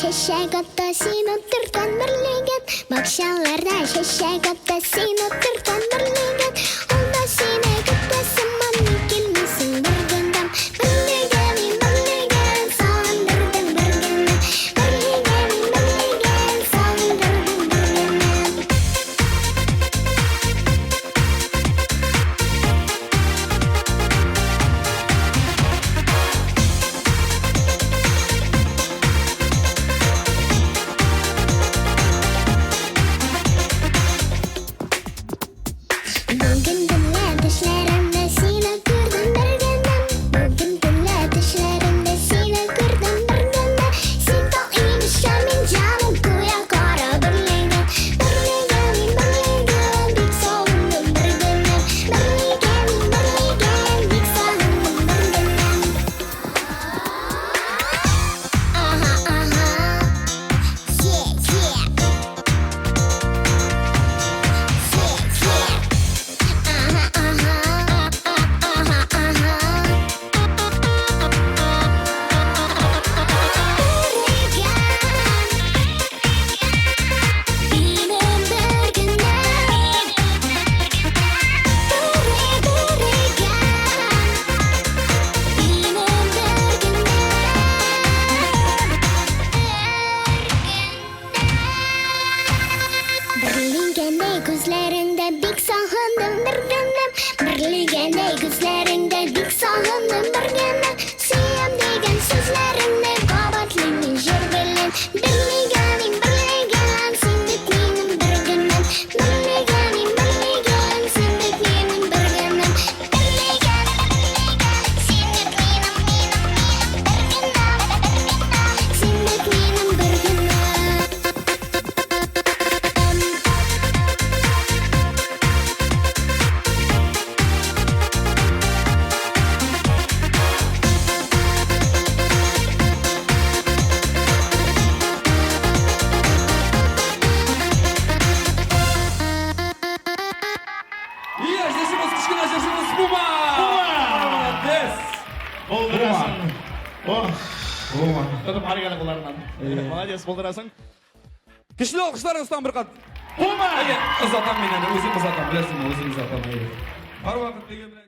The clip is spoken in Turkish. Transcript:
şeşek atta seni oturtan birligen. Bakşanlarda şeşek atta seni oturtan birligen. Onda seni gitmesin bana gelmesin bir gündem. Birligenin birligen sandırdım bir gündem. Birligenin birligen sandırdım bir gündem. Bugün dünya düşlerimde seni gördüm bir gündem. Bugün dünya düşlerimde seni gördüm bir gündem. Sen de inişemin canım kuya kara birligen. Birligenin birligen dik sağındım bir gündem. Birligenin birligen dik sağındım bir gündem. Aha aha. Yeah yeah. Birligende gözlerinde bik sağındım bir gündem. Birligende gözlerinde bik sağındım bir gündem. Siyam degen sözlerinde kabatlimin jir bilen. Birligenin birligen sen bitmenin bir gündem. Birligenin birligen sen bitmenin bir gündem. Birligen sen bitmenin bir gündem. Sen bitmenin bir gündem. İyi yaşasınız, kışkın yaşasınız, Puma! Yes! Boldurasın. Oh. Tutup harikalı kullarından. Молодец, boldurasın. Kişli alkışlarınızdan bir kat. Puma! Hadi, ızatan beni, özüm ızatan, bilirsin, özüm ızatan. Her vakit degen